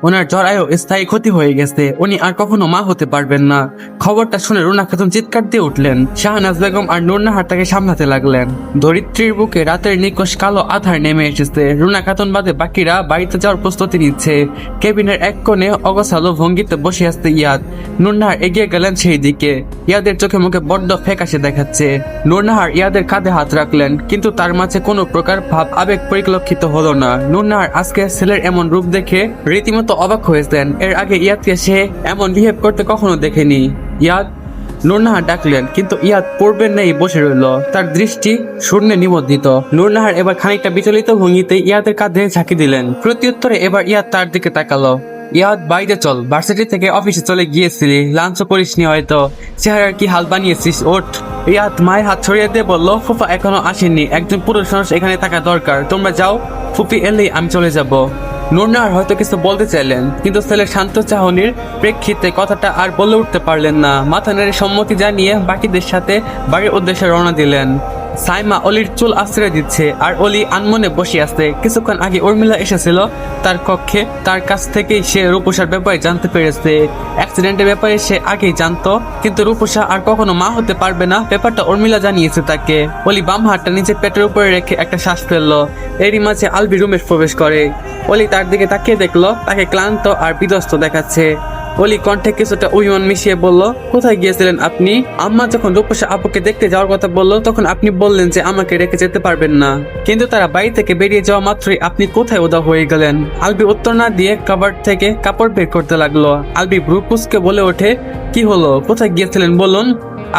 ওনার জরায়ু স্থায়ী ক্ষতি হয়ে গেছে, উনি আর কখনো মা হতে পারবেন না। খবরটা শুনে রুনা খাতুন চিৎকার দিয়ে উঠলেন। শাহনাজ বেগম আর নূরনাহার তাকে সামলাতে লাগলেন। ধরিত্রীর বুকে রাতের নিকশ কালো আধার নেমে এসেছে। রুনা খাতুন বাদে বাকিরা বাড়িতে যাওয়ার প্রস্তুতি নিচ্ছে। কেবিনের এক কোণে অগোছালো ভঙ্গিতে বসে আসছে ইয়াদ। নূরনাহার এগিয়ে গেলেন সেই দিকে। ইয়াদের চোখে মুখে বড্ড ফ্যাকাশে দেখাচ্ছে। নূরনাহার ইয়াদের কাঁধে হাত রাখলেন, কিন্তু তার মাঝে কোনো প্রকার ভাব আবেগ পরিলক্ষিত হলো না। নূরনাহার আজকে ছেলের এমন রূপ দেখে রীতিমতো অবাক হয়েছেন। এর আগে ইয়াদকে সে এমন বিহেভ করতে কখনো দেখেনি। ইয়াদ, নূরনাহার ডাকলেন, কিন্তু ইয়াদ পূর্বের নেই বসে রইল, তার দৃষ্টি শূন্যে নিবদ্ধিত। নূরনাহার এবার খানিকটা বিচলিত ভঙ্গিতে ইয়াদের কাঁধে ঝাঁকি দিলেন। প্রত্যুত্তরে এবার ইয়াদ তার দিকে তাকালো। ইয়াদ, বাইরে চল, ভার্সিটি থেকে অফিসে চলে গিয়েছিলি, লাঞ্চও করিসনি হয়তো, চেহারার কি হাল বানিয়েছিস, ওঠ। ইয়াদ মায়ের হাত ছড়িয়ে দিয়ে বলল, ফুফা এখনো আসেননি, একজন পুরুষ মানুষ এখানে থাকা দরকার, তোমরা যাও, ফুফি এলেই আমি চলে যাব। নূরনাহার হয়তো কিছু বলতে চাইলেন, কিন্তু ছেলের শান্ত চাহনির প্রেক্ষিতে কথাটা আর বলে উঠতে পারলেন না। মাথা নেড়ে সম্মতি জানিয়ে বাকিদের সাথে বাড়ির উদ্দেশ্যে রওনা দিলেন। সাইমা অলির চুল আশ্রয় দিচ্ছে, আর অলি আনমনে বসে আছে। কিছুক্ষণ আগে উর্মিলা এসেছিল তার কক্ষে, তার কাছ থেকেই সে রূপসার ব্যাপারে জানতে পেরেছে। অ্যাক্সিডেন্টের ব্যাপারে সে আগেই জানতো, কিন্তু রূপসা আর কখনো মা হতে পারবে না ব্যাপারটা উর্মিলা জানিয়েছে তাকে। অলি বাম হাতটা নিজের পেটের উপরে রেখে একটা শ্বাস ফেললো। এরই মাঝে আলবি রুমে প্রবেশ করে। অলি তার দিকে তাকিয়ে দেখলো তাকে ক্লান্ত আর বিধ্বস্ত দেখাচ্ছে। অলি কণ্ঠে কিছুটা অভিমান মিশিয়ে বলল, কোথায় গিয়েছিলেন আপনি? আম্মা যখন রূপসা আপুকে দেখতে যাওয়ার কথা বললো, তখন আপনি বললেন যে আমাকে রেখে যেতে পারবেন না, কিন্তু তারা বাড়ি থেকে বেরিয়ে যাওয়া মাত্রই আপনি কোথায় উধাও হয়ে গেলেন? আলবি উত্তর না দিয়ে কাবার্ড থেকে কাপড় বের করতে লাগলো। আলবি ব্রুকুসকে বলে ওঠে, কি হলো, কোথায় গিয়েছিলেন বলুন?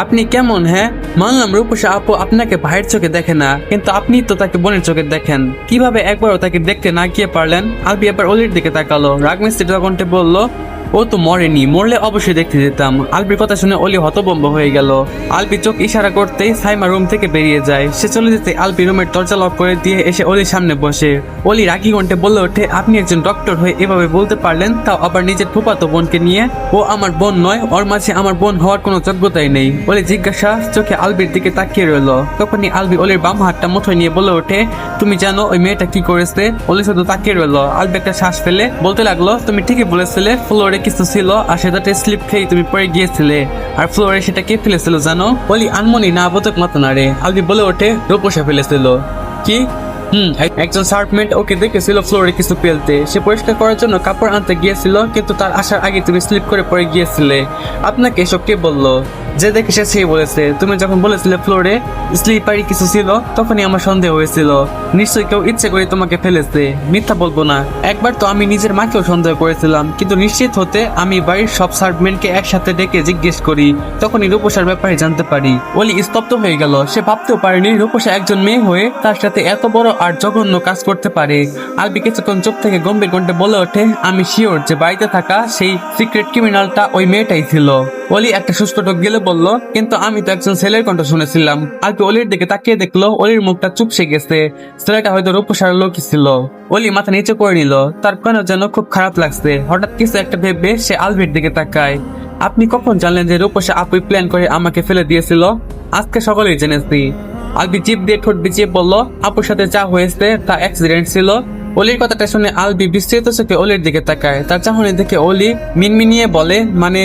আপনি কেমন? হ্যাঁ, মানলাম রূপসা আপু আপনাকে ভাইয়ের চোখে দেখে না, কিন্তু আপনি তো তাকে বোনের চোখে দেখেন, কিভাবে একবারও তাকে দেখতে না গিয়ে পারলেন? আলবি এবার অলির দিকে তাকালো, রাগ মিষ্টি কণ্ঠে বলল, ও তো মরেনি, মরলে অবশ্যই দেখতে যেতাম। আলবির কথা শুনে অলি হতভম্ব হয়ে গেল। আলবি চোখ ইশারা করতেই সাইমা রুম থেকে বেরিয়ে যায়। সে চলে যেতে আলবি রুমের দরজা লক করে দিয়ে এসে অলির সামনে বসে। অলি রাগি কণ্ঠে বলে ওঠে, আপনি একজন ডক্টর হয়ে এভাবে বলতে পারলেন, তাও আবার নিজের ফুফাতো বোনকে নিয়ে? ও আমার বোন নয়, ওর মাঝে আমার বোন হওয়ার কোনো যোগ্যতাই নেই। অলি জিজ্ঞাসা চোখে আলবির দিকে তাকিয়ে রইল। তখনই আলবি অলির বাম হাতটা মুঠোয় নিয়ে বলে ওঠে, তুমি জানো ওই মেয়েটা কি করেছে? অলি শুধু তাকিয়ে রইল। আলবি একটা শ্বাস ফেলে বলতে লাগলো, তুমি ঠিকই বলেছিলে, ফ্লোরে কিছু ছিল আর সেটাতে স্লিপ খেয়ে তুমি পড়ে গিয়েছিলে, আর ফ্লোরে সেটা কে ফেলেছিল জানো? বলি আনমনি না বোধক মতো না রে। আলবি বলে ওঠে, রূপসা ফেলেছিল। কি? একজন সার্ভেন্ট ওকে দেখেছিল ফ্লোরে কিছু ফেলতে, সে পরিষ্কার করার জন্য কাপড় আনতে গিয়েছিল, কিন্তু তার আসার আগে তুমি স্লিপ করে পড়ে গিয়েছিলে। আপনাকে এসব কে বললো? যে দেখেছে সেই বলেছে। তুমি যখন বলেছিলে ফ্লোরে স্লিপারি কিছু ছিল, তখনই আমার সন্দেহ হয়েছিল, নিশ্চয়ই কেউ ইচ্ছে করে তোমাকে ফেলেছে। মিথ্যা বলবো না, একবার তো আমি নিজের মাকেও সন্দেহ করেছিলাম, কিন্তু নিশ্চিত হতে আমি বাড়ির সব সার্ভেন্টকে একসাথে ডেকে জিজ্ঞেস করি, তখনই রূপসার ব্যাপারে জানতে পারি। অলি স্তব্ধ হয়ে গেল। সে ভাবতেও পারেনি রূপসা একজন মেয়ে হয়ে তার সাথে এত বড় আর জঘন্য কাজ করতে পারে। আলবি কিছুক্ষণ চোখ থেকে গম্ভীর কণ্ঠে বলে ওঠে, আমি শিওর যে বাড়িতে থাকা সেই সিক্রেট ক্রিমিনালটা ওই মেয়েটাই ছিল। অলি একটা শুষ্ক ঢোক গেলে বলল, কিন্তু আমি তো একজন ছেলের কণ্ঠ শুনেছিলাম। আলবি অলির দিকে তাকিয়ে দেখলো অলির মুখটা চুপসে গেছে। ছেলেটা হয়তো রূপসার লোকই ছিল। অলি মাথা নিচে করে নিল, তার কেন যেন খুব খারাপ লাগছে। হঠাৎ কিছু একটা ভেবে সে আলবির দিকে তাকায়। আপনি কখন জানলেন যে রূপসা আপুই প্ল্যান করে আমাকে ফেলে দিয়েছিল? আজকে সকালেই জেনেছি। আলবি জিভ দিয়ে ঠোঁট বিছিয়ে বলল, আপুর সাথে যা হয়েছে তা অ্যাক্সিডেন্ট ছিল। অলির কথাটা শুনে আলবি বিস্তৃত চোখে অলির দিকে তাকায়। তার চাহনি দেখে অলি মিনমিনিয়ে বলে, মানে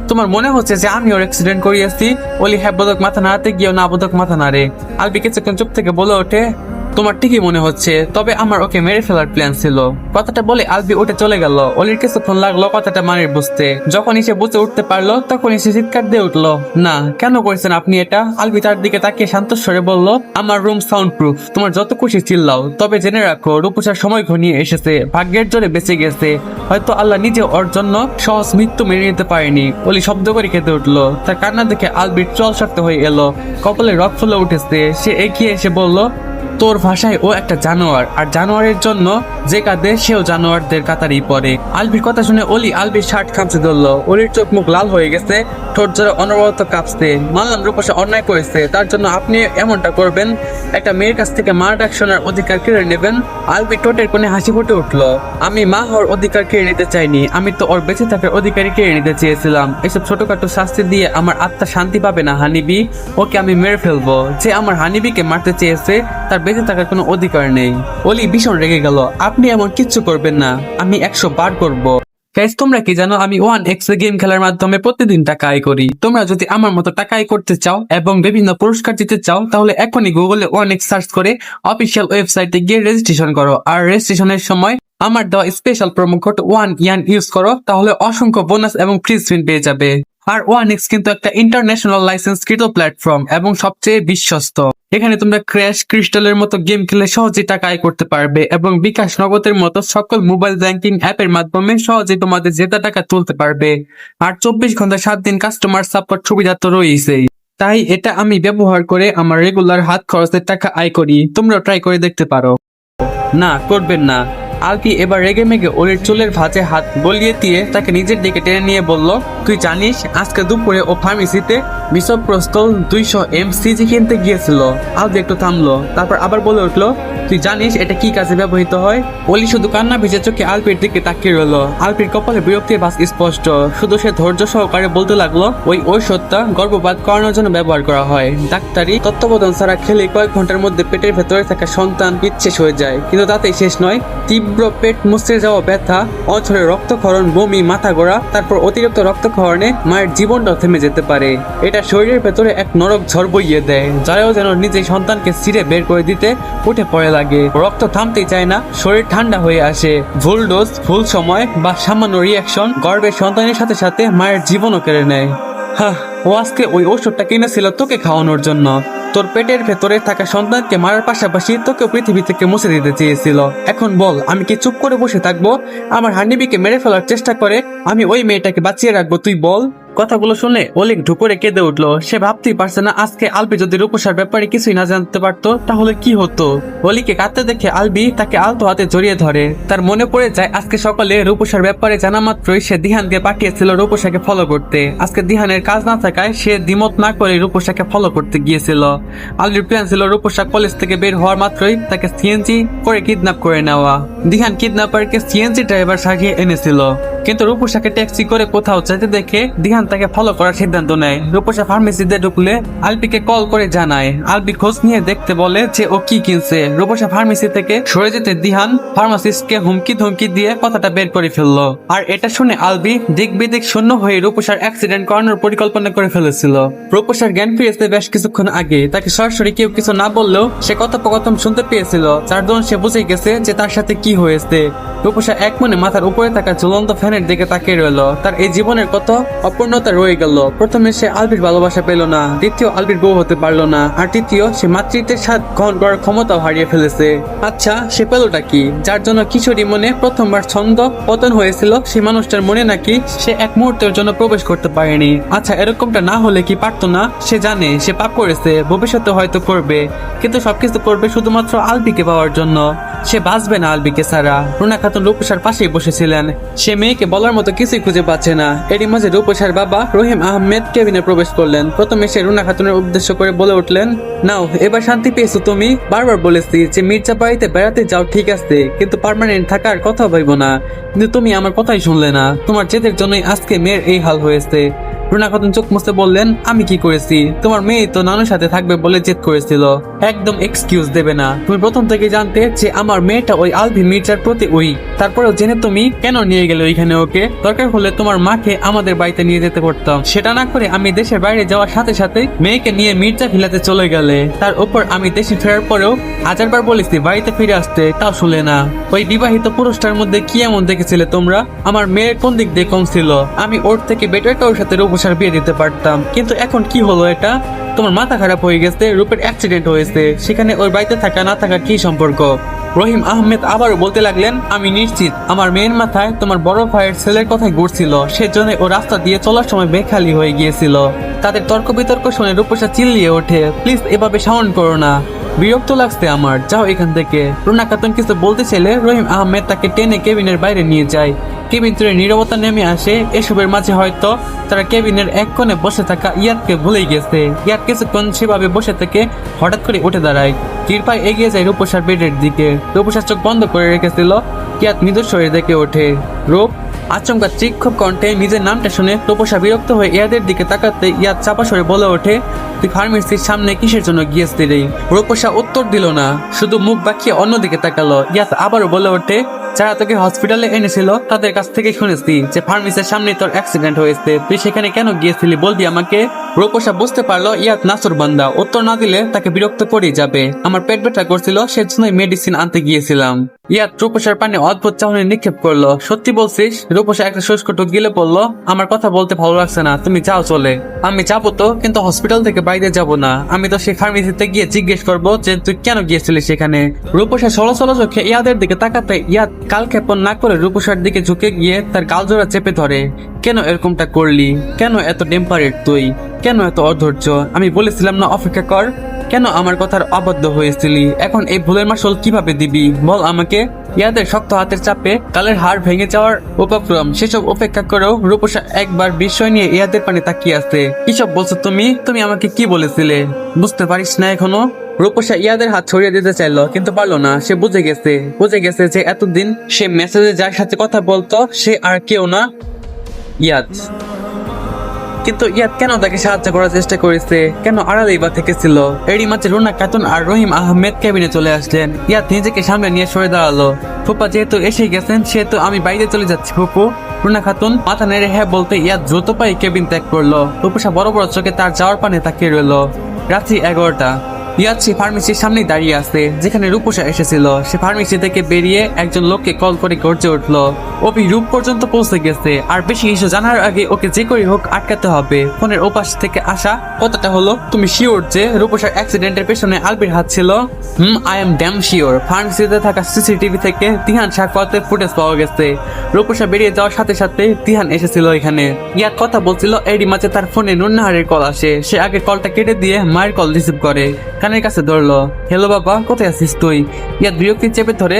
তোমার মনে হচ্ছে যে আমি ওর অ্যাক্সিডেন্ট করিয়েছি? অলি হ্যাঁ বোধক মাথা নাড়াতে গিয়েও না বোধক মাথা নাড়ে। আলবি কিছুক্ষণ চুপ থেকে বলে ওঠে, তোমার ঠিকই মনে হচ্ছে, তবে আমার ওকে মেরে ফেলার প্ল্যান ছিল। কথাটা বলে আলবি উঠে চলে গেল। অলির কিছুক্ষণ লাগলো কথাটা মানের বুঝতে। যখন সে বুঝে উঠতে পারলো, তখন সে চিৎকার দিয়ে উঠলো, না, কেন করেছেন আপনি এটা? আলবি তার দিকে তাকিয়ে শান্ত স্বরে বলল, আমার রুম সাউন্ড প্রুফ, তোমার যত খুশি চিল্লাও, তবে জেনে রাখো রূপসার সময় ঘনিয়ে এসেছে, ভাগ্যের জোরে বেঁচে গেছে, হয়তো আল্লাহ নিজে ওর জন্য সহজ মৃত্যু মেনে নিতে পারেনি। অলি শব্দ করে কেঁদে উঠলো। তার কান্না দেখে আলবির চল শক্ত হয়ে এলো, কপালে রক্ত ফুলে উঠেছে। সে এগিয়ে এসে বলল, তোর ভাষায় ও একটা জানোয়ার, আর জানোয়ারের জন্য যে কাঁদে সেও জানোয়ারদের কাতারেই পড়ে। আলবির কথা শুনে অলি আলবির শার্ট খামচে ধরলো। অলির চোখ মুখ লাল হয়ে গেছে, ঠোঁট জোরে অনবরত কাঁপছে। মানলাম রূপসা অন্যায় করেছে, তার জন্য আপনি এমনটা করবেন? একটা মেয়ের কাছ থেকে মা ডাক শোনার অধিকার কেড়ে নেবেন? আলবি ঠোঁটের কোণে হাসি ফুটে উঠলো। আমি মা হওয়ার অধিকার কেড়ে নিতে চাইনি, আমি তো ওর বেঁচে থাকার অধিকারই কেড়ে নিতে চেয়েছিলাম। এসব ছোটখাটো শাস্তি দিয়ে আমার আত্মা শান্তি পাবে না হানিবি। ওকে আমি মেরে ফেলবো। যে আমার হানিবিকে মারতে চেয়েছে তার বেঁচে থাকার কোনো অধিকার নেই। অলি ভীষণ রেগে গেল। আপনি এমন কিচ্ছু করবেন না, আমি 100 বার করবো। গাইস, তোমরা কি জানো আমি 1x এ গেম খেলার মাধ্যমে প্রতিদিন টাকা আয় করি। তোমরা যদি আমার মতো টাকা আয় করতে চাও এবং বিভিন্ন পুরস্কার জিততে চাও তাহলে এখনই গুগলে 1x সার্চ করে অফিসিয়াল ওয়েবসাইটে গিয়ে রেজিস্ট্রেশন করো। আর রেজিস্ট্রেশনের সময় আমার দেওয়া special promo code 1YAN use করো, তাহলে অসংখ্য বোনাস এবং ফ্রি স্পিন পেয়ে যাবে। আর 1x কিন্তু একটা ইন্টারন্যাশনাল লাইসেন্সকৃত প্ল্যাটফর্ম এবং সবচেয়ে বিশ্বস্ত। এখানে তোমরা ক্র্যাশ, ক্রিস্টালের মতো গেম খেলে সহজেই টাকা আয় করতে পারবে এবং বিকাশ, নগদের মতো সকল মোবাইল ব্যাংকিং অ্যাপের মাধ্যমে সহজেই তোমাদের জেতা টাকা তুলতে পারবে। আর 24 ঘন্টা 7 দিন কাস্টমার সাপোর্ট সুবিধা তো রয়েছেই। তাই এটা আমি ব্যবহার করে আমার রেগুলার হাত খরচের টাকা আয় করি। তোমরাও ট্রাই করে দেখতে পারো। না, করবেন না। আলপি এবার রেগে মেগে ওর চুলের ভাঁজে হাত বলিয়ে দিয়ে তাকে নিজের দিকে টেনে নিয়ে বলল, তুই জানিস আজকে দুপুরে ও ফার্মেসিতে বিশপ্রস্তল 200 mcg কিনতে গিয়েছিল। আলপি একটু থামলো, তারপর আবার বলে উঠলো, তুই জানিস এটা কি কাজে ব্যবহৃত হয়? অলি শুধু কান্না ভিজে চোখে আলপির দিকে তাকিয়ে রইল। আলপির কপালে বিরক্তির ভাঁজ স্পষ্ট। শুধু সে ধৈর্য সহকারে বলতে লাগলো, ওই ঔষধটা গর্ভপাত করানোর জন্য ব্যবহার করা হয়। ডাক্তারি তত্ত্বাবধান ছাড়া খেলে কয়েক ঘন্টার মধ্যে পেটের ভেতরে থাকা সন্তান বিচ্ছেদ হয়ে যায়। কিন্তু তাতেই শেষ নয়, তীব্র পেট মুচড়ে যাওয়া ব্যথা, অঝরে রক্তক্ষরণ, বমি, মাথা ঘোরা, তারপর অতিরিক্ত রক্তক্ষরণে মায়ের জীবনটাও থেমে যেতে পারে। এটা শরীরের ভেতরে এক নরক ঝড় বইয়ে দেয়, যারাও যেন নিজেই সন্তানকে ছিঁড়ে বের করে দিতে উঠে পড়ে লাগে। রক্ত থামতেই চায় না, শরীর ঠান্ডা হয়ে আসে। ভুল ডোজ, ভুল সময় বা সামান্য রিয়াকশন গর্ভের সন্তানের সাথে সাথে মায়ের জীবনও কেড়ে নেয়। ও আজকে ওই ওষুধটা কিনেছিল তোকে খাওয়ানোর জন্য। তোর পেটের ভেতরে থাকা সন্তানকে মারার পাশাপাশি তোকে পৃথিবী থেকে মুছে দিতে চেয়েছিল। এখন বল, আমি কি চুপ করে বসে থাকবো? আমার হানিবিকে মেরে ফেলার চেষ্টা করে আমি ওই মেয়েটাকে বাঁচিয়ে রাখবো, তুই বল? কথাগুলো শুনে অলিক ঢুকুরে কেঁদে উঠলো। সে ভাবতেই পারছে না আজকে আলবি যদি রূপসার ব্যাপারে কিছুই না জানতে পারতো তাহলে কি হতো। অলিকে কাঁদতে দেখে আলবি তাকে আলতো হাতে জড়িয়ে ধরে। তার মনে পড়ে যায় আজকে সকালে রূপসার ব্যাপারে জানা মাত্রই সে দিহানকে পাঠিয়েছিল রূপসাকে ফলো করতে। আজকে দিহানের কাজ না থাকায় সে দ্বিমত না করে রূপসাকে ফলো করতে গিয়েছিল। আলবির প্ল্যান ছিল রূপসা কলেজ থেকে বের হওয়ার মাত্রই তাকে সিএনজি করে কিডন্যাপ করে নেওয়া। দিহান কিডন্যাপারকে সিএনজি ড্রাইভার সাজিয়ে এনেছিল, কিন্তু রূপসাকে ট্যাক্সি করে কোথাও যেতে দেখে দিহান তাকে ফলো করার সিদ্ধান্ত নেয়। রূপসা ফার্মেসিতে ঢুকলে আলবিকে কল করে জানায়। আলবি খোঁজ নিয়ে দেখতে বলে যে ও কি কিনছে। রূপসা ফার্মেসি থেকে সরে যেতে দিহান ফার্মাসিস্টকে হুমকি ধমকি দিয়ে কথাটা বের করে ফেললো। আর এটা শুনে আলবি দিক বিদিক শূন্য হয়ে রূপসার অ্যাক্সিডেন্ট করানোর পরিকল্পনা করে ফেলেছিল। রূপসার জ্ঞান ফিরেছে বেশ কিছুক্ষণ আগে। তাকে সরাসরি কেউ কিছু না বললেও সে কথোপকথন শুনতে পেয়েছিল, যার দরুন সে বুঝে গেছে যে তার সাথে কি হয়েছে। রূপসা এক মনে মাথার উপরে থাকা ঝুলন্ত ফ্যানের দিকে তাকিয়ে রইল। তার এই জীবনের কত অপূর্ণতা রয়ে গেল। প্রথমে সে আলবির ভালোবাসা পেল না, দ্বিতীয় আলবির বউ হতে পারলো না, আর তৃতীয় সে মাতৃত্বের স্বাদ গ্রহণ করার ক্ষমতাও হারিয়ে ফেলেছে। আচ্ছা, সে পেলটা কি? যার জন্য কিশোরী মনে প্রথমবার ছন্দ পতন হয়েছিল, সে মানুষটার মনে নাকি সে এক মুহূর্তের জন্য প্রবেশ করতে পারেনি। আচ্ছা, এরকমটা না হলে কি পারতো না? সে জানে সে পাপ করেছে, ভবিষ্যতে হয়তো করবে, কিন্তু সবকিছু করবে শুধুমাত্র আলবিকে পাওয়ার জন্য। সে বাঁচবে না আলবিকে ছাড়া। রুনা খাতুন রূপসার পাশেই বসেছিলেন। সে মেয়েকে বলার মতো কিছুই খুঁজে পাচ্ছে না। এরই মাঝে রূপসার বাবা রহিম আহমেদ কেবিনে প্রবেশ করলেন। প্রথমে সে রুনা খাতুনের উদ্দেশ্য করে বলে উঠলেন, নাও এবার শান্তি পেয়েছো তুমি। বারবার বলেছি যে মির্জা বাড়িতে বেড়াতে যাও ঠিক আছে, কিন্তু পার্মানেন্ট থাকার কথা ভাইব না। কিন্তু তুমি আমার কথাই শুনলে না। তোমার জেদের জন্যই আজকে মেয়ের এই হাল হয়েছে। রুনা খাতুন চোখ মুছতে বললেন, আমি কি করেছি? তোমার মেয়ে তো নানুর সাথে থাকবে বলে জেদ করেছিল। একদম এক্সকিউজ দেবে না। তুমি প্রথম থেকে জানতে যে আমার মেয়েটা ওই আলভি মির্জার প্রতি উইক। তারপরেও জেনে তুমি কেন নিয়ে গেলে ওইখানে ওকে? দরকার হলে তোমার মাকে আমাদের বাড়িতে নিয়ে যেতে পারতাম। সেটা না করে আমি দেশের বাইরে যাওয়ার সাথে সাথে মেয়েকে নিয়ে মির্জা ভিলাতে চলে গেলে। তার উপর আমি দেশে ফেরার পরেও হাজারবার বলেছি বাড়িতে ফিরে আসতে, তাও শুনলে না। ওই বিবাহিত পুরুষটার মধ্যে কি এমন দেখেছিলে তোমরা? আমার মেয়ের কোন দিক দিয়ে কম ছিল? আমি ওর থেকে বেটার কারোর সাথে রূপসার বিয়ে দিতে পারতাম, কিন্তু এখন কি হলো এটা? তোমার মাথা খারাপ হয়ে গেছে। রূপের অ্যাক্সিডেন্ট হয়েছে, সেখানে ওর বাড়িতে থাকা না থাকার কি সম্পর্ক? রহিম আহমেদ আবারও বলতে লাগলেন, আমি নিশ্চিত আমার মেয়ের মাথায় তোমার বড় ভাইয়ের ছেলের কথাই ঘুরছিল, সেজন্য ও রাস্তা দিয়ে চলার সময় বেখালি হয়ে গিয়েছিল। তাদের তর্ক বিতর্ক শুনে রূপসা চিল্লিয়ে ওঠে, প্লিজ এভাবে সাউন্ড করো না, বিরক্ত লাগছে আমার, যাও এখান থেকে। রুনা খাতুন কিছু বলতে চাইলে রহিম আহমেদ তাকে টেনে কেবিনের বাইরে নিয়ে যায়। কেবিন থেকে নীরবতা নেমে আসে। এসবের মাঝে হয়তো তারা কেবিনের এক কোণে বসে থাকা ইয়াদকে ভুলেই গেছে। ইয়াদ কিছুক্ষণ সেভাবে বসে থেকে হঠাৎ করে উঠে দাঁড়ায়। তীরপায় এগিয়ে যায় রূপসার বেডের দিকে। রূপসার চোখ বন্ধ করে রেখেছিল। ইয়াদ মৃদু শরীর দেখে ওঠে। রূপ, আচমকা তীক্ষ্ণ কণ্ঠে নিজের নামটা শুনে রূপসা বিরক্ত হয়ে ইয়াদের দিকে তাকাতে ইয়াদ চাপা সরে বলে ওঠে, তুই ফার্মেসির সামনে কিসের জন্য গিয়েছিলি? রূপসা উত্তর দিল না, শুধু মুখ বাঁকিয়ে অন্যদিকে তাকালো। ইয়াদ আবারও বলে ওঠে, যারা তোকে হসপিটালে এনেছিল তাদের কাছ থেকে শুনেছি যে ফার্মেসির সামনে তোর অ্যাক্সিডেন্ট হয়েছে, তুই সেখানে কেন গিয়েছিলি বলবি আমাকে? রূপসা বুঝতে পারলো ইয়াদ নাসুর বান্দা, উত্তর না দিলে তাকে বিরক্ত করেই যাবে। আমার পেট ব্যথা করছিল, সেজন্যই মেডিসিন আনতে গিয়েছিলাম। ইয়াদ রূপসার পানে অদ্ভুত চাহনি নিক্ষেপ করলো। সত্যি বলছিস? রূপসা একটা শুষ্ক টুক গিলে বলল, আমার কথা বলতে ভালো লাগছে না, তুমি যাও চলে। আমি যাবো তো, কিন্তু হসপিটাল থেকে বাইরে যাব না। আমি তো সেই ফার্মেসিতে গিয়ে জিজ্ঞেস করবো যে তুই কেন গিয়েছিলি সেখানে। রূপসা সলসল চোখে ইয়াদের দিকে তাকাতে ইয়াদ কাল ক্ষেপণ না করে রূপসার দিকে ঝুঁকে গিয়ে তার গালজোড়া চেপে ধরে। কেন এরকমটা করলি? কেন এত টেম্পারেট তুই? কেন এত অধৈর্য? আমি বলেছিলাম না অপেক্ষা কর? কেন আমার কথার অবাধ্য হয়েছিলি? এখন এই ভুলের মাসুল কিভাবে দিবি বল আমাকে? ইয়াদের শক্ত হাতের চাপে কালের হাড় ভেঙে যাওয়ার উপক্রম। সেসব উপেক্ষা করেও রূপসা একবার বিস্ময় নিয়ে ইয়াদের পানে তাকিয়ে আছে। কিসব বলছো তুমি? তুমি আমাকে কি বলেছিলে? বুঝতে পারিস না এখনো? রূপসা ইয়াদের হাত ছড়িয়ে দিতে চাইলো, কিন্তু পারলো না। সে বুঝে গেছে যে এতদিন সে মেসেজে যার সাথে কথা বলতো সে আর কেউ না, ইয়াদ। কিন্তু ইয়াদ কেন তাকে সাহায্য করার চেষ্টা করেছে? কেন আড়ালেই বা থেকেছিল? এরই মাঝে রুনা খাতুন আর রহিম আহমেদ কেবিনে চলে আসলেন। ইয়াদ নিজেকে সামনে নিয়ে সরে দাঁড়ালো। ফুপা যেহেতু এসে গেছেন সেহেতু আমি বাইরে চলে যাচ্ছি ফুপু। রুনা খাতুন মাথা নেড়ে হ্যাঁ বলতে ইয়াদ দ্রুত পায়ে কেবিন ত্যাগ করলো। রূপসা বড় বড় চোখে তার যাওয়ার পানে তাকিয়ে রইল। রাত্রি 11টা। ইয়াদ সে ফার্মেসির সামনেই দাঁড়িয়ে আছে যেখানে রূপসা এসেছিল। সে ফার্মেসি থেকে বেরিয়ে একজন লোককে কল করে গর্জে উঠলো, অভি রূপ পর্যন্ত পৌঁছে গেছে, আর বেশি কিছু জানার আগে ওকে যে করে হোক আটকাতে হবে। ফোনের ওপাশ থেকে আসা কথাটা হলো, তুমি শিওর যে রূপসার অ্যাক্সিডেন্টের পেছনে আলবির হাত ছিল? I am damn sure. ফার্মেসিতে থাকা সিসিটিভি থেকে তিহান সাক্ষাতের ফুটেজ পাওয়া গেছে। রূপসা বেরিয়ে যাওয়ার সাথে সাথে তিহান এসেছিল এখানে। ইয়াদ কথা বলছিল, এরই মাঝে তার ফোনে নুন্নাহারের কল আসে। সে আগে কলটা কেটে দিয়ে মায়ের কল রিসিভ করে, কানের কাছে ধরলো। হ্যালো বাবা, কোথায় আছিস তুই? ইয়াদ বিরক্তি চেপে ধরে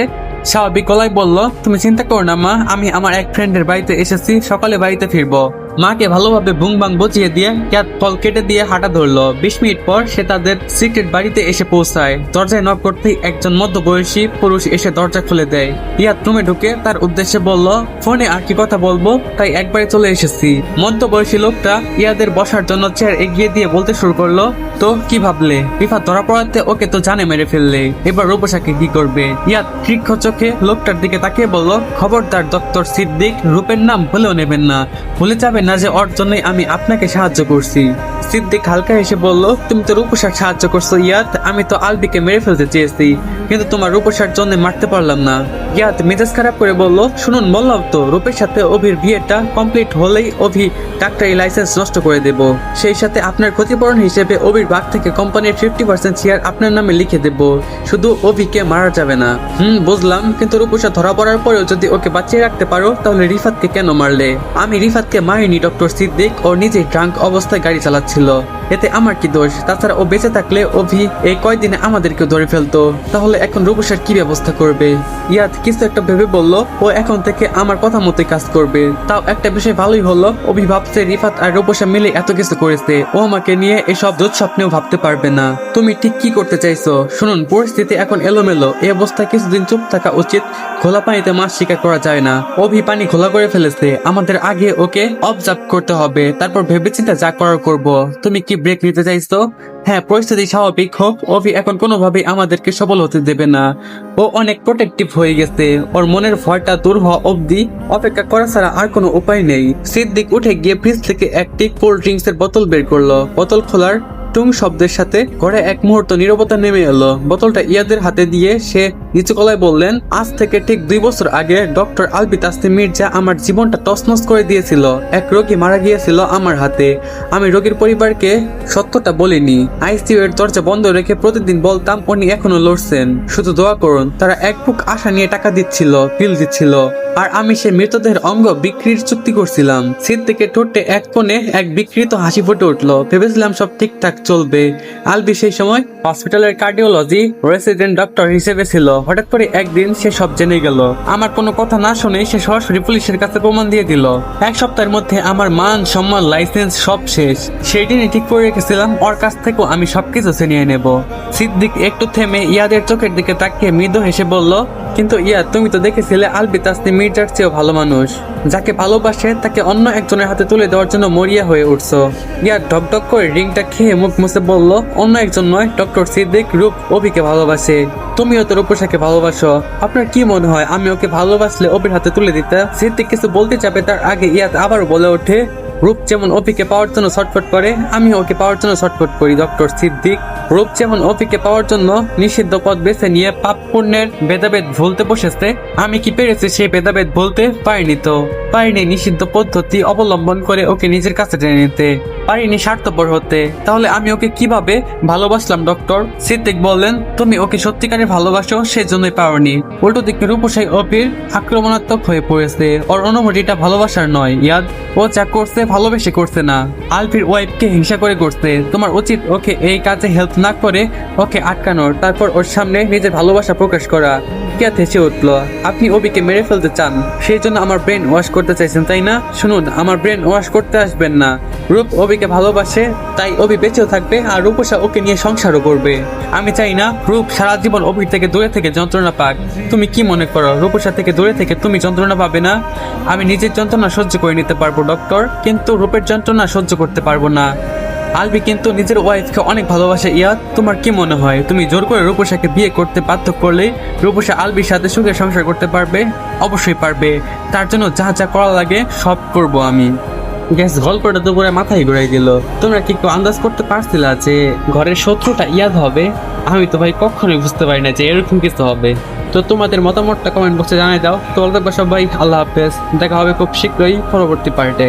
স্বাভাবিক গলায় বলল, তুমি চিন্তা করো না মা, আমি আমার এক ফ্রেন্ডের বাড়িতে এসেছি, সকালে বাড়িতে ফিরবো। মাকে ভালোভাবে বুং বাং বুঝিয়ে দিয়ে ইয়াদ কল কেটে দিয়ে হাঁটা ধরলো। 20 মিনিট পর সে তাদের সিক্রেট বাড়িতে এসে পৌঁছায়। দরজায় নক করতেই একজন মধ্যবয়সী পুরুষ এসে দরজা খুলে দেয়। ইয়াদ রুমে ঢুকে তার উদ্দেশ্যে বলল, ফোনে আর কি কথা বলবো, তাই একবারে চলে এসেছি। মধ্যবয়সী লোকটা ইয়াদের বসার জন্য চেয়ার এগিয়ে দিয়ে বলতে শুরু করলো, তো কি ভাবলে? রিফাত ধরা পড়াতে ওকে তো জানে মেরে ফেললে, এবার রূপসাকে কি করবে? ইয়াদ তীক্ষ্ণ চোখে লোকটার দিকে তাকিয়ে বলল, খবরদার ডক্টর সিদ্দিক, রূপের নাম ভুলেও নেবেন না। ভুলে যাবেন না যে ওর জন্যই আমি আপনাকে সাহায্য করছি। সিদ্দিক হালকা হেসে বলল, তুমি তো রূপসার সাহায্য করছো ইয়াদ, আমি তো আলবিকে মেরে ফেলতে চেয়েছি, কিন্তু তোমার রূপসার জন্য মারতে পারলাম না। ইয়াদ মেজাজ খারাপ করে বলল, শুনুন বললাম তো, রূপের সাথে অভির বিয়েটা কমপ্লিট হলেই অভি ডাক্তারি লাইসেন্স নষ্ট করে দেব। সেই সাথে আপনার ক্ষতিপূরণ হিসেবে অভির ভাগ থেকে কোম্পানির 50% শেয়ার আপনার নামে লিখে দেব। শুধু অভিকে মারা যাবে না। বুঝলাম, কিন্তু রূপসা ধরা পড়ার পরেও যদি ওকে বাঁচিয়ে রাখতে পারো তাহলে রিফাতকে কেন মারলে? আমি রিফাতকে মারিনি ডক্টর সিদ্দিক, ও নিজে ড্রাঙ্ক অবস্থায় গাড়ি চালাচ্ছিল, এতে আমার কি দোষ? তাছাড়া ও বেঁচে থাকলে অভি এই কয়দিনে আমাদেরকে ধরে ফেলতো, তাহলে এখন রূপসার কি ব্যবস্থা করবে? ইয়াদ কিছু একটা ভেবে বলল, ও এখন থেকে আমার কথা মতোই কাজ করবে। তাও একটা বিষয় ভালোই হলো, অভি ভাবছে রিফাত আর রূপসা মিলে এত কিছু করেছে, ও আমাকে নিয়ে এসব দুঃস্বপ্নেও ভাবতে পারবে না। তুমি ঠিক কি করতে চাইছো? শুনুন, পরিস্থিতি এখন এলোমেলো, এই অবস্থায় কিছুদিন চুপ থাকা উচিত। খোলা পানিতে মাছ শিকার করা যায় না। অভি পানি খোলা করে ফেলেছে, আমাদের আগে ওকে অবজার্ভ করতে হবে, তারপর ভেবেচিন্তে যা করার করব। তুমি কি ব্রেক নিতে চাইছো? হ্যাঁ, পরিস্থিতি স্বাভাবিক হোক, অভি এখন কোনোভাবেই আমাদেরকে সফল হতে দেবে না। ও অনেক প্রোটেক্টিভ হয়ে গেছে, ওর মনের ভয়টা দূর হওয়া অবধি অপেক্ষা করা ছাড়া আর কোনো উপায় নেই। সিদ্দিক উঠে গিয়ে ফ্রিজ থেকে একটি কোল্ড ড্রিঙ্কস এর বোতল বের করলো। বোতল খোলার টুং শব্দের সাথে ঘরে এক মুহূর্ত নীরবতা নেমে এলো। বোতলটা ইয়াদের হাতে দিয়ে সে নিচু গলায় বললেন, আজ থেকে ঠিক 2 বছর আগে ডক্টর আলবি তাসনিম মির্জা আমার জীবনটা তছনছ করে দিয়েছিল। এক রোগী মারা গিয়েছিল আমার হাতে। আমি রোগীর পরিবারকে সত্যটা বলিনি। আইসিইউ এর দরজা বন্ধ রেখে প্রতিদিন বলতাম, উনি এখনো লড়ছেন, শুধু দোয়া করুন। তারা এক বুক আশা নিয়ে টাকা দিচ্ছিল, বিল দিচ্ছিল, আর আমি সে মৃতদেহের অঙ্গ বিক্রির চুক্তি করছিলাম। সিট থেকে ঠোঁটে এক কোণে এক বিকৃত হাসি ফুটে উঠলো। ভেবেছিলাম সব ঠিকঠাক চলবে। আলবি সেই সময় হসপিটালের কার্ডিওলজি রেসিডেন্ট ডক্টর হিসেবে ছিল। হঠাৎ করে একদিন সে সব জেনে গেল। আমার কোনো কথা না শুনে সে সরাসরি পুলিশের কাছে প্রমাণ দিয়ে দিল। 1 সপ্তাহের মধ্যে আমার মান সম্মান লাইসেন্স সব শেষ। সেই দিনই ঠিক করে রেখেছিলাম ওর কাছ থেকেও আমি সবকিছু ছিনিয়ে নেব। সিদ্দিক একটু থেমে ইয়াদের চোখের দিকে তাকিয়ে মৃদু হেসে বলল, কিন্তু ইয়াদ, তুমি তো দেখেছিলে আলবি তাসনিম মির্জার চেয়েও ভালো মানুষ। যাকে ভালোবাসে তাকে অন্য একজনের হাতে তুলে দেওয়ার জন্য মরিয়া হয়ে উঠছো। ইয়াদ ঢকঢক করে রিংটা খেয়ে মুখ মুছে বলল, অন্য একজন নয়, ডক্টর সিদ্দিক রূপ অভিকে ভালোবাসে। তুমিও তো রূপসাকে ভালোবাসো। আপনার কি মনে হয় আমি ওকে ভালোবাসলে অভির হাতে তুলে দিতে? সিদ্দিক কিছু বলতে যাবে তার আগে ইয়াদ আবারও বলে ওঠে, রূপ যেমন অভিকে পাওয়ার জন্য ছটফট করে, আমি ওকে পাওয়ার জন্য ছটফট করি ডক্টর সিদ্দিক। রূপ যেমন অভিকে পাওয়ার জন্য নিষিদ্ধ পথ বেছে নিয়ে পাপ পুণ্যের ভেদাভেদ ভুলতে বসেছে, আমি কি পেরেছি সেই ভেদাভেদ বলতে? পারিনি তো। পারিনি নিষিদ্ধ পদ্ধতি অবলম্বন করে ওকে নিজের কাছে টেনে নিতে, পারিনি স্বার্থপর হতে। তাহলে আমি ওকে কিভাবে ভালোবাসলাম ডক্টর? সিদ্দিক বললেন, তুমি ওকে সত্যিকারের ভালোবাসো, সেজন্যই পাওনি। উল্টো দিকে রূপসাই অভির আক্রমণাত্মক হয়ে পড়েছে। ওর অনুভূতিটা ভালোবাসার নয় ইয়াদ, ও যা করছে ভালোবেসে করছে না, আলফির ওয়াইফকে হিংসা করে করছে। তোমার উচিত ওকে এই কাজে হেল্প না করে ওকে আটকানোর, তারপর ওর সামনে নিজের ভালোবাসা প্রকাশ করা। ইয়াদ হেসে উঠল, আপনি অভিকে মেরে ফেলতে চান, সেই জন্য আমার ব্রেন ওয়াশ করতে চাইছেন তাই না? শুনুন, আমার ব্রেন ওয়াশ করতে আসবেন না। রূপ অভিকে ভালোবাসে, তাই অভি বেঁচেও থাকবে আর রূপসা ওকে নিয়ে সংসারও করবে। আমি চাই না রূপ সারা জীবন অভির থেকে দূরে থেকে যন্ত্রণা পাক। তুমি কি মনে করো রূপসা থেকে দূরে থেকে তুমি যন্ত্রণা পাবে না? আমি নিজের যন্ত্রণা সহ্য করে নিতে পারবো ডক্টর, কিন্তু রূপের যন্ত্রণা সহ্য করতে পারবো না। আলবি কিন্তু নিজের ওয়াইফকে অনেক ভালোবাসে ইয়াদ। তোমার কি মনে হয় তুমি জোর করে রূপসাকে বিয়ে করতে বাধ্য করলে রূপসা আলবির সাথে সুখে সংসার করতে পারবে? অবশ্যই পারবে। তার জন্য যা যা করা লাগে সব করব আমি। গ্যাস গল্পটা তো পুরো মাথায় ঘুরাই দিল। তোমরা কি একটু আন্দাজ করতে পারছিলা যে ঘরের শত্রুটা ইয়াদ হবে? আমি তো ভাই কখনোই বুঝতে পারি না যে এরকম কিছু হবে। তো তোমাদের মতামতটা কমেন্ট বক্সে জানাই দাও। তো ভালো থাকবে সবাই, আল্লাহ হাফেজ। দেখা হবে খুব শীঘ্রই পরবর্তী পার্টে।